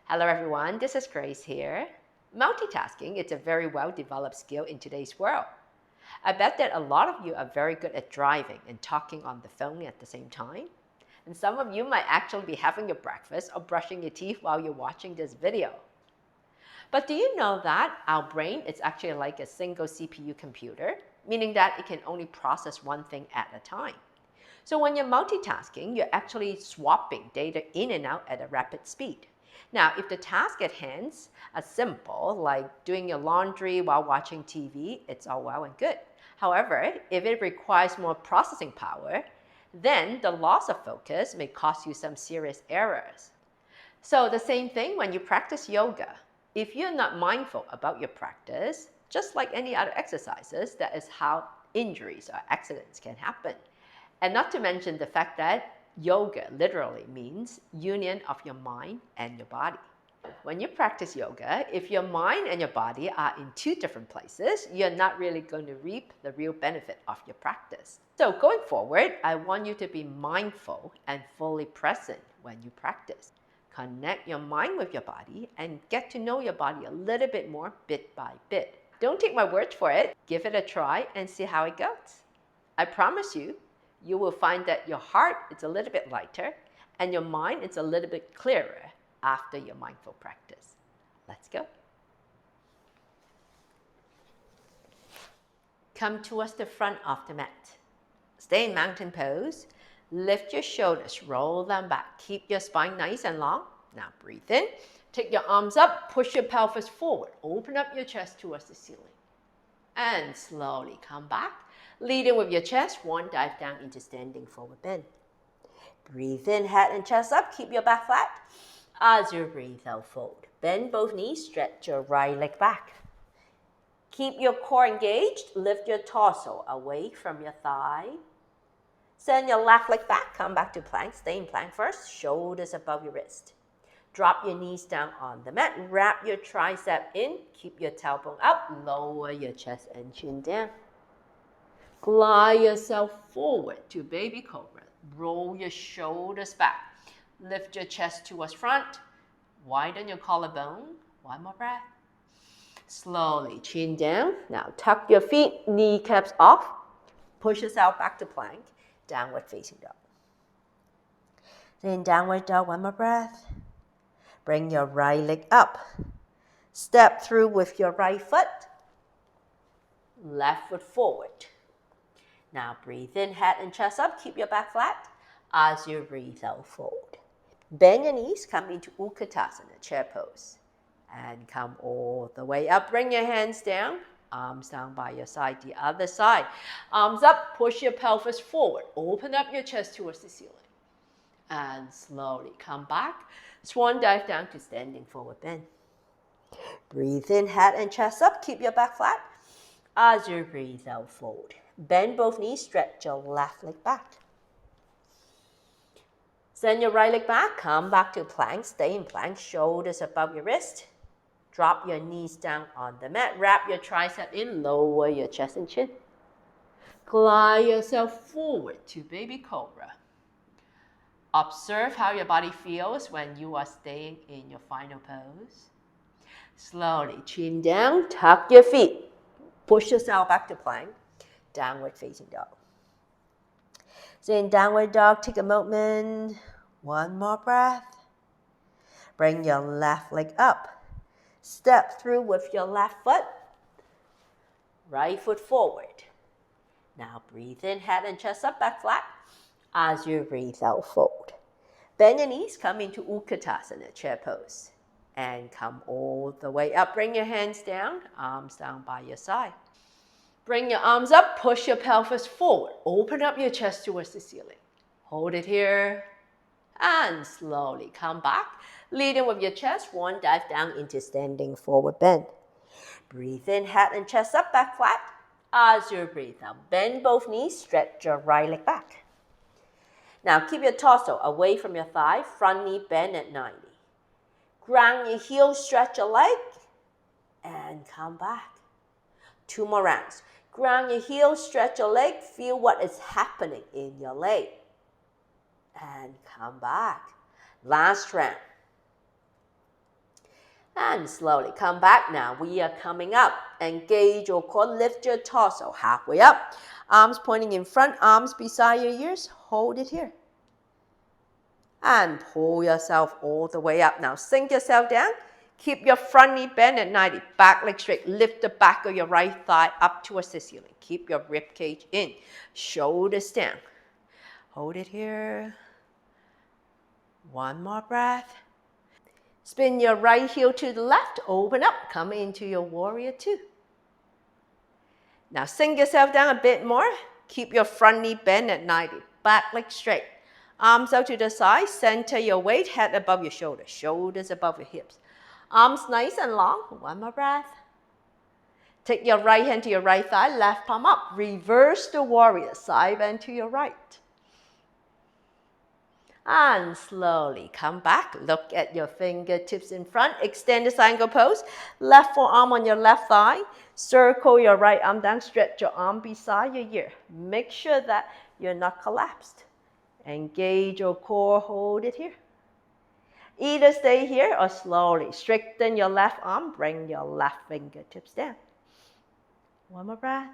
Hello everyone, this is Grace here. Multitasking is a very well-developed skill in today's world. I bet that a lot of you are very good at driving and talking on the phone at the same time. And some of you might actually be having your breakfast or brushing your teeth while you're watching this video. But do you know that our brain is actually like a single CPU computer, meaning that it can only process one thing at a time. So when you're multitasking, you're actually swapping data in and out at a rapid speed. Now, if the task at hand are simple, like doing your laundry while watching TV, it's all well and good. However, if it requires more processing power, then the loss of focus may cause you some serious errors. So the same thing when you practice yoga. If you're not mindful about your practice, just like any other exercises, that is how injuries or accidents can happen. And not to mention the fact that yoga literally means union of your mind and your body. When you practice yoga, if your mind and your body are in two different places, you're not really going to reap the real benefit of your practice. So going forward, I want you to be mindful and fully present when you practice. Connect your mind with your body and get to know your body a little bit more bit by bit. Don't take my word for it. Give it a try and see how it goes. I promise you, you will find that your heart is a little bit lighter and your mind is a little bit clearer after your mindful practice. Let's go. Come towards the front of the mat. Stay in mountain pose. Lift your shoulders, roll them back. Keep your spine nice and long. Now breathe in. Take your arms up, push your pelvis forward. Open up your chest towards the ceiling. And slowly come back. Leading with your chest, one dive down into standing forward bend. Breathe in, head and chest up, keep your back flat. As you breathe out, fold. Bend both knees, stretch your right leg back. Keep your core engaged, lift your torso away from your thigh. Send your left leg back, come back to plank, stay in plank first, shoulders above your wrist. Drop your knees down on the mat, wrap your tricep in, keep your tailbone up, lower your chest and chin down. Glide yourself forward to baby cobra. Roll your shoulders back. Lift your chest towards front. Widen your collarbone. One more breath. Slowly chin down. Now tuck your feet, kneecaps off. Push yourself back to plank. Downward facing dog. Then downward dog, one more breath. Bring your right leg up. Step through with your right foot. Left foot forward. Now breathe in, head and chest up, keep your back flat. As you breathe out, fold. Bend your knees, come into Utkatasana, chair pose. And come all the way up, bring your hands down, arms down by your side, the other side. Arms up, push your pelvis forward, open up your chest towards the ceiling. And slowly come back, swan dive down to standing forward bend. Breathe in, head and chest up, keep your back flat. As you breathe out, fold. Bend both knees, stretch your left leg back. Send your right leg back, come back to plank, stay in plank, shoulders above your wrist. Drop your knees down on the mat, wrap your tricep in, lower your chest and chin. Glide yourself forward to baby cobra. Observe how your body feels when you are staying in your final pose. Slowly chin down, tuck your feet, push yourself back to plank. Downward facing dog. So in downward dog, take a moment. One more breath. Bring your left leg up. Step through with your left foot. Right foot forward. Now breathe in, head and chest up, back flat. As you breathe out, fold. Bend your knees, come into Utkatasana, chair pose. And come all the way up. Bring your hands down, arms down by your side. Bring your arms up, push your pelvis forward. Open up your chest towards the ceiling. Hold it here. And slowly come back. Leading with your chest, one dive down into standing forward bend. Breathe in, head and chest up, back flat. As you breathe out, bend both knees, stretch your right leg back. Now keep your torso away from your thigh, front knee bend at 90. Ground your heels, stretch your leg, and come back. 2 more rounds. Ground your heels, stretch your leg, feel what is happening in your leg. And come back. Last round. And slowly come back now. We are coming up. Engage your core, lift your torso halfway up. Arms pointing in front, arms beside your ears. Hold it here. And pull yourself all the way up. Now sink yourself down. Keep your front knee bent at 90. Back leg straight. Lift the back of your right thigh up towards the ceiling. Keep your rib cage in. Shoulders down. Hold it here. One more breath. Spin your right heel to the left. Open up. Come into your warrior two. Now sink yourself down a bit more. Keep your front knee bent at 90. Back leg straight. Arms out to the side. Center your weight. Head above your shoulders. Shoulders above your hips. Arms nice and long. One more breath. Take your right hand to your right thigh. Left palm up. Reverse the warrior. Side bend to your right. And slowly come back. Look at your fingertips in front. Extend the triangle pose. Left forearm on your left thigh. Circle your right arm down. Stretch your arm beside your ear. Make sure that you're not collapsed. Engage your core. Hold it here. Either stay here or slowly straighten your left arm. Bring your left fingertips down. One more breath.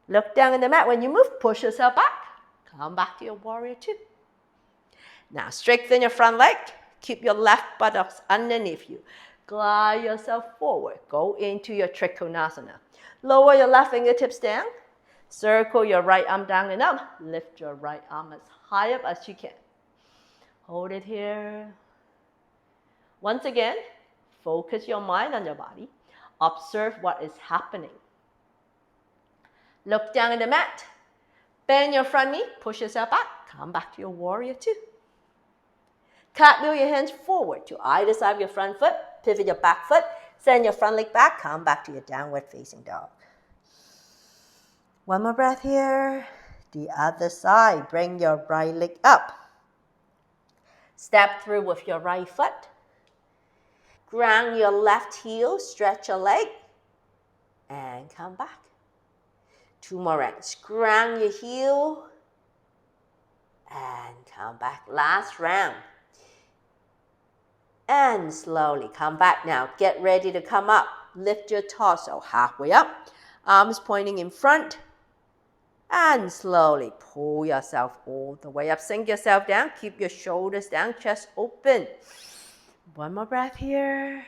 Look down at the mat. When you move, push yourself back. Come back to your warrior two. Now straighten your front leg. Keep your left buttocks underneath you. Glide yourself forward. Go into your Trikonasana. Lower your left fingertips down. Circle your right arm down and up. Lift your right arm as high up as you can. Hold it here. Once again, focus your mind on your body. Observe what is happening. Look down at the mat. Bend your front knee. Push yourself back. Come back to your warrior two. Cartwheel your hands forward to either side of your front foot. Pivot your back foot. Send your front leg back. Come back to your downward facing dog. One more breath here. The other side. Bring your right leg up. Step through with your right foot. Ground your left heel. Stretch your leg. And come back. Two more rounds. Ground your heel. And come back. Last round. And slowly come back now. Get ready to come up. Lift your torso halfway up. Arms pointing in front. And slowly pull yourself all the way up. Sink yourself down. Keep your shoulders down. Chest open. One more breath here.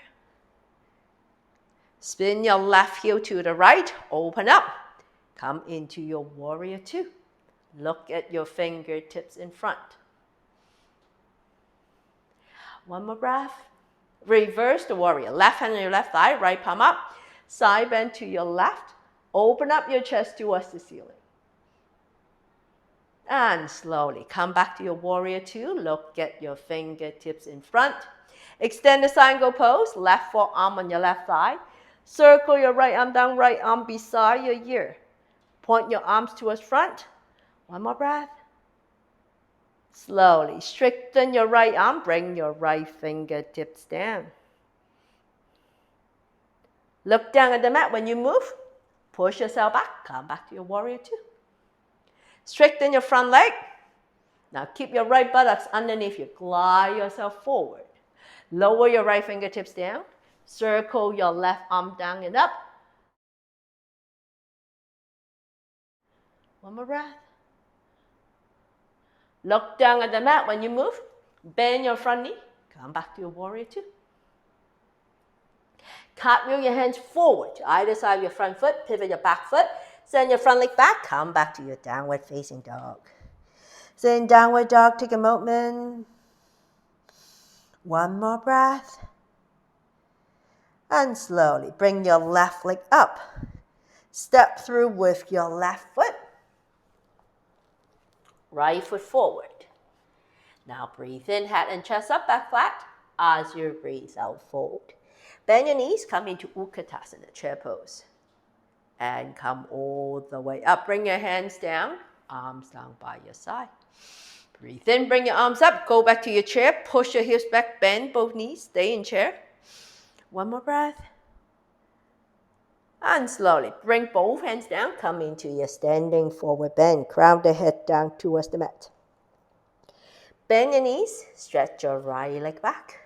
Spin your left heel to the right. Open up. Come into your warrior two. Look at your fingertips in front. One more breath. Reverse the warrior. Left hand on your left thigh, right palm up. Side bend to your left. Open up your chest towards the ceiling. And slowly come back to your warrior two. Look at your fingertips in front. Extend the triangle pose. Left forearm on your left thigh. Circle your right arm down, right arm beside your ear. Point your arms towards front. One more breath. Slowly straighten your right arm. Bring your right fingertips down. Look down at the mat. When you move, push yourself back. Come back to your warrior two. Straighten your front leg. Now keep your right buttocks underneath you. Glide yourself forward. Lower your right fingertips down. Circle your left arm down and up. One more breath. Look down at the mat. When you move, bend your front knee. Come back to your warrior two. Cartwheel your hands forward to either side of your front foot. Pivot your back foot. Send your front leg back. Come back to your downward facing dog. So in downward dog, take a moment. One more breath. And slowly bring your left leg up. Step through with your left foot. Right foot forward. Now breathe in, head and chest up, back flat. As you breathe out, fold. Bend your knees, come into Utkatasana, chair pose. And come all the way up. Bring your hands down, arms down by your side. Breathe in, bring your arms up, go back to your chair, push your hips back, bend both knees, stay in chair. One more breath. And slowly bring both hands down, come into your standing forward bend. Crown the head down towards the mat. Bend your knees, stretch your right leg back.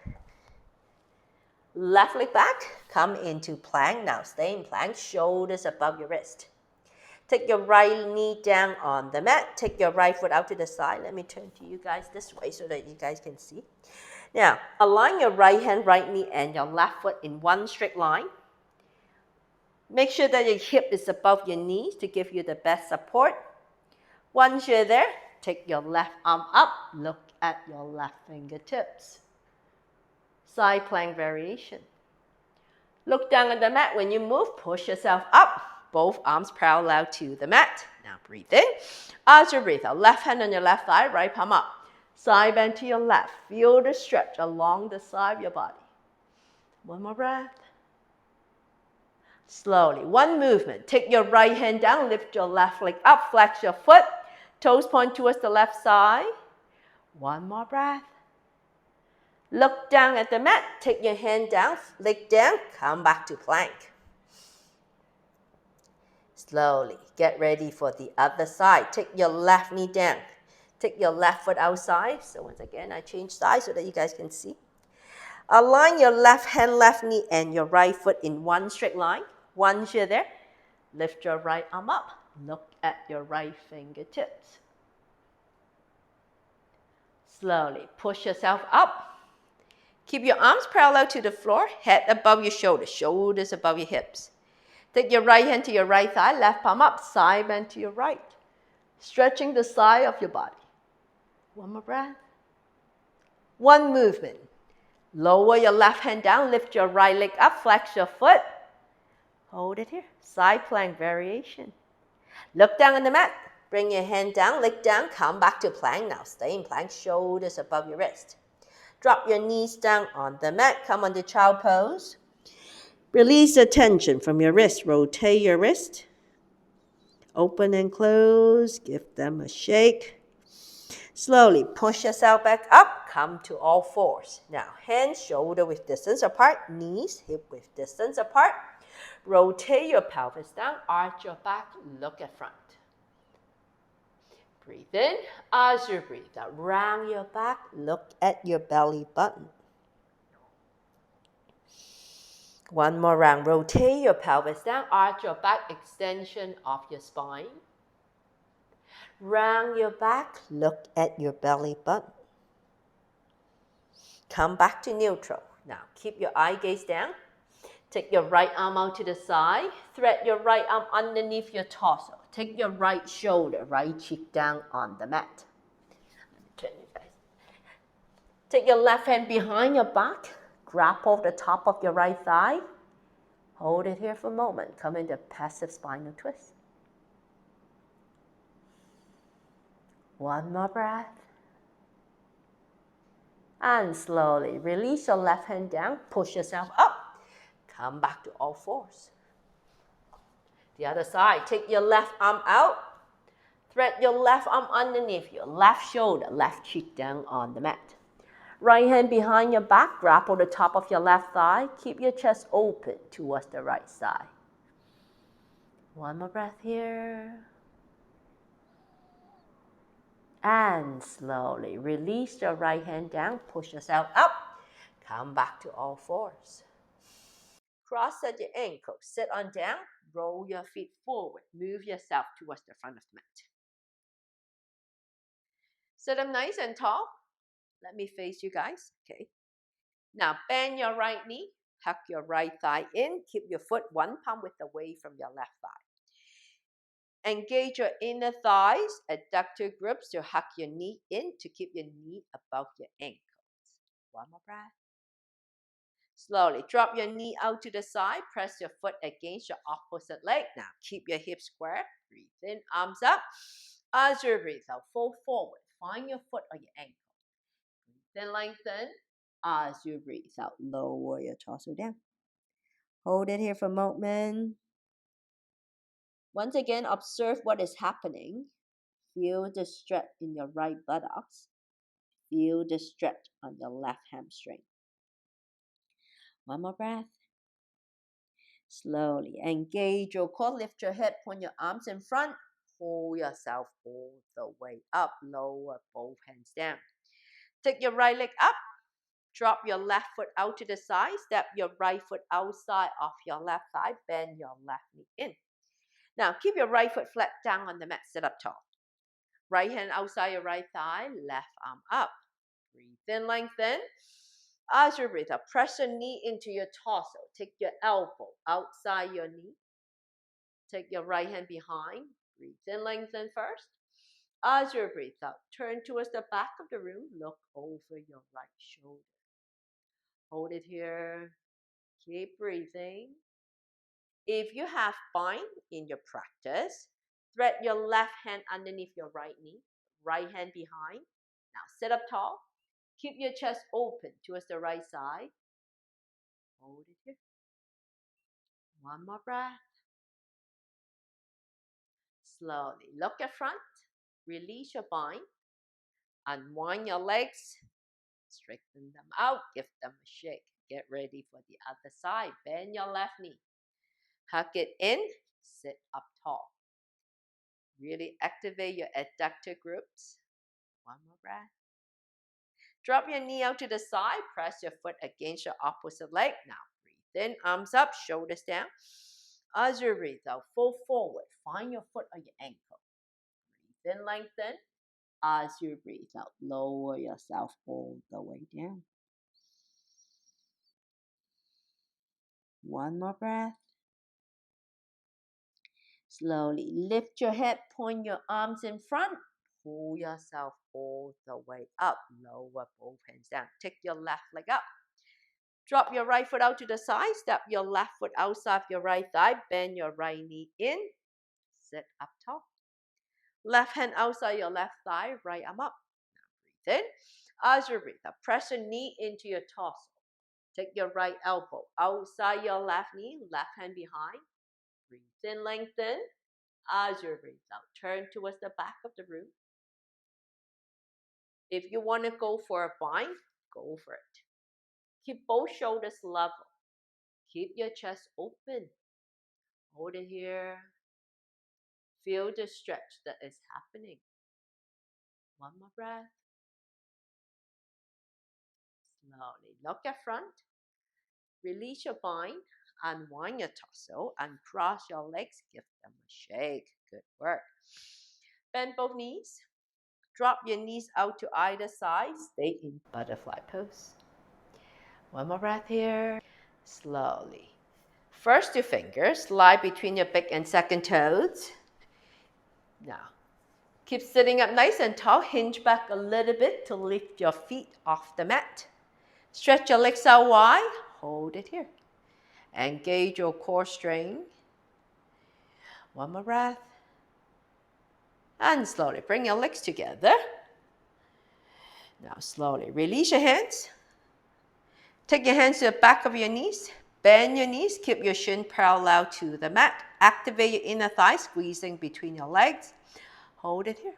Left leg back, come into plank. Now stay in plank, shoulders above your wrist. Take your right knee down on the mat. Take your right foot out to the side. Let me turn to you guys this way so that you guys can see. Now, align your right hand, right knee, and your left foot in one straight line. Make sure that your hip is above your knees to give you the best support. Once you're there, take your left arm up. Look at your left fingertips. Side plank variation. Look down at the mat. When you move, push yourself up. Both arms parallel to the mat. Now breathe in. As you breathe out, left hand on your left thigh, right palm up. Side bend to your left. Feel the stretch along the side of your body. One more breath. Slowly, one movement. Take your right hand down, lift your left leg up, flex your foot. Toes point towards the left side. One more breath. Look down at the mat. Take your hand down, leg down, come back to plank. Slowly, get ready for the other side. Take your left knee down. Take your left foot outside. So once again, I change sides so that you guys can see. Align your left hand, left knee, and your right foot in one straight line. Once you're there, lift your right arm up. Look at your right fingertips. Slowly, push yourself up. Keep your arms parallel to the floor, head above your shoulders, shoulders above your hips. Take your right hand to your right thigh, left palm up, side bend to your right. Stretching the side of your body. One more breath. One movement. Lower your left hand down, lift your right leg up, flex your foot. Hold it here. Side plank variation. Look down on the mat. Bring your hand down, leg down, come back to plank. Now stay in plank, shoulders above your wrist. Drop your knees down on the mat. Come on to child pose. Release the tension from your wrist. Rotate your wrist. Open and close. Give them a shake. Slowly push yourself back up. Come to all fours. Now, hands shoulder width distance apart. Knees hip width distance apart. Rotate your pelvis down. Arch your back. Look at front. Breathe in. As you breathe out, round your back. Look at your belly button. One more round. Rotate your pelvis down. Arch your back. Extension of your spine. Round your back. Look at your belly button. Come back to neutral. Now, keep your eye gaze down. Take your right arm out to the side. Thread your right arm underneath your torso. Take your right shoulder, right cheek down on the mat. Turn you guys. Take your left hand behind your back. Grapple the top of your right thigh. Hold it here for a moment. Come into passive spinal twist. One more breath. And slowly release your left hand down. Push yourself up. Come back to all fours. The other side. Take your left arm out. Thread your left arm underneath your left shoulder, left cheek down on the mat. Right hand behind your back. Grapple the top of your left thigh. Keep your chest open towards the right side. One more breath here. And slowly release your right hand down. Push yourself up. Come back to all fours. Cross at your ankle. Sit on down. Roll your feet forward. Move yourself towards the front of the mat. Sit up nice and tall. Let me face you guys. Okay. Now bend your right knee. Tuck your right thigh in. Keep your foot one palm width away from your left thigh. Engage your inner thighs. Adductor grips to hug your knee in to keep your knee above your ankles. One more breath. Slowly drop your knee out to the side. Press your foot against your opposite leg. Now keep your hips square. Breathe in, arms up. As you breathe out, fold forward. Find your foot or your ankle. Breathe in, lengthen. As you breathe out, lower your torso down. Hold it here for a moment. Once again, observe what is happening. Feel the stretch in your right buttocks. Feel the stretch on your left hamstring. One more breath. Slowly engage your core. Lift your head, point your arms in front. Pull yourself all the way up. Lower both hands down. Take your right leg up. Drop your left foot out to the side. Step your right foot outside of your left thigh. Bend your left knee in. Now, keep your right foot flat down on the mat. Sit up tall. Right hand outside your right thigh. Left arm up. Breathe in, lengthen. As you breathe out, press your knee into your torso. Take your elbow outside your knee. Take your right hand behind. Breathe in, lengthen first. As you breathe out, turn towards the back of the room. Look over your right shoulder. Hold it here. Keep breathing. If you have bind in your practice, thread your left hand underneath your right knee, right hand behind. Now sit up tall. Keep your chest open towards the right side. Hold it here. One more breath. Slowly look at front. Release your bind. Unwind your legs. Straighten them out. Give them a shake. Get ready for the other side. Bend your left knee. Hug it in. Sit up tall. Really activate your adductor groups. One more breath. Drop your knee out to the side. Press your foot against your opposite leg. Now breathe in, arms up, shoulders down. As you breathe out, fold forward. Find your foot on your ankle. Breathe in, lengthen. As you breathe out, lower yourself all the way down. One more breath. Slowly lift your head, point your arms in front. Pull yourself all the way up. Lower both hands down. Take your left leg up. Drop your right foot out to the side. Step your left foot outside your right thigh. Bend your right knee in. Sit up tall. Left hand outside your left thigh. Right arm up. Now breathe in. As you breathe out, press your knee into your torso. Take your right elbow outside your left knee. Left hand behind. Breathe in, lengthen. As you breathe out, turn towards the back of the room. If you want to go for a bind, go for it. Keep both shoulders level. Keep your chest open. Hold it here. Feel the stretch that is happening. One more breath. Slowly look at front. Release your bind. Unwind your torso. Uncross your legs. Give them a shake. Good work. Bend both knees. Drop your knees out to either side. Stay in butterfly pose. One more breath here. Slowly. First two fingers lie between your big and second toes. Now, keep sitting up nice and tall. Hinge back a little bit to lift your feet off the mat. Stretch your legs out wide. Hold it here. Engage your core strength. One more breath. And slowly bring your legs together. Now slowly release your hands. Take your hands to the back of your knees. Bend your knees. Keep your shin parallel to the mat. Activate your inner thigh, squeezing between your legs. Hold it here.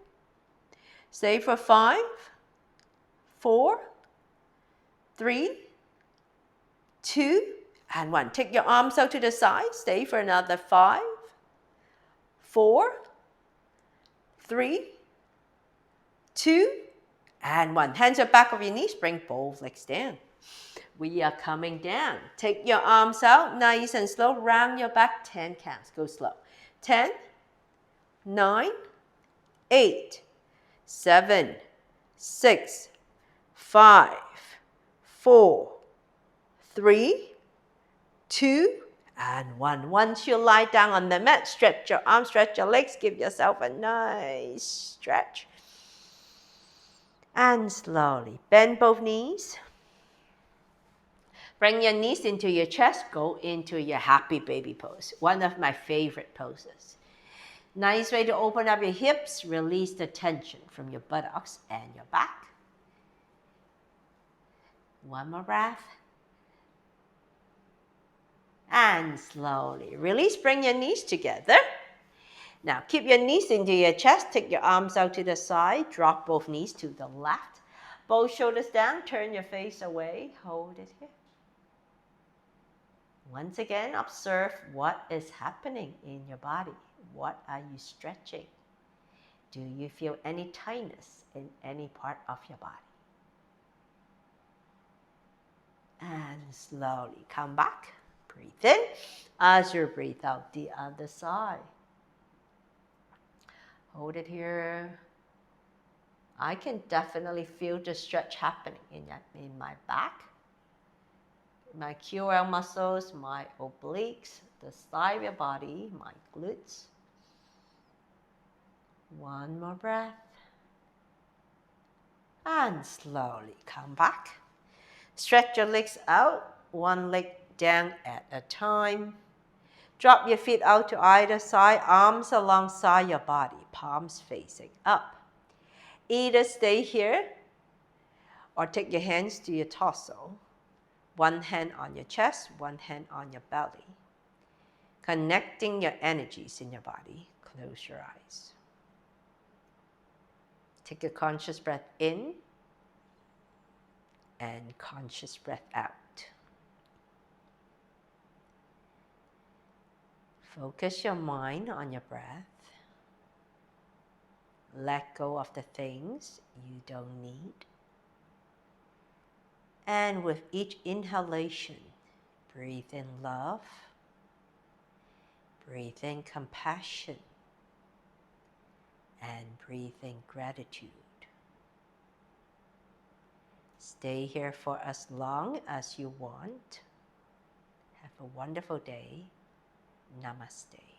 Stay for 5, 4, 3, 2, and 1. Take your arms out to the side. Stay for another 5, 4, 3, 2, and 1. Hands at back of your knees. Bring both legs down. We are coming down. Take your arms out, nice and slow. Round your back, 10 counts. Go slow. 10, 9, 8, 7, 6, 5, 4, 3, 2, and 1. Once you lie down on the mat, stretch your arms, stretch your legs. Give yourself a nice stretch. And slowly bend both knees. Bring your knees into your chest. Go into your happy baby pose. One of my favorite poses. Nice way to open up your hips. Release the tension from your buttocks and your back. One more breath. And slowly release. Bring your knees together. Now keep your knees into your chest. Take your arms out to the side. Drop both knees to the left. Both shoulders down. Turn your face away. Hold it here. Once again, observe what is happening in your body. What are you stretching? Do you feel any tightness in any part of your body? And slowly come back. Breathe in as you breathe out the other side. Hold it here. I can definitely feel the stretch happening in my back, my QL muscles, my obliques, the side of your body, my glutes. One more breath. And slowly come back. Stretch your legs out, one leg down at a time. Drop your feet out to either side, arms alongside your body, palms facing up. Either stay here or take your hands to your torso. One hand on your chest, one hand on your belly. Connecting your energies in your body. Close your eyes. Take a conscious breath in and conscious breath out. Focus your mind on your breath. Let go of the things you don't need. And with each inhalation, breathe in love, breathe in compassion, and breathe in gratitude. Stay here for as long as you want. Have a wonderful day. Namaste.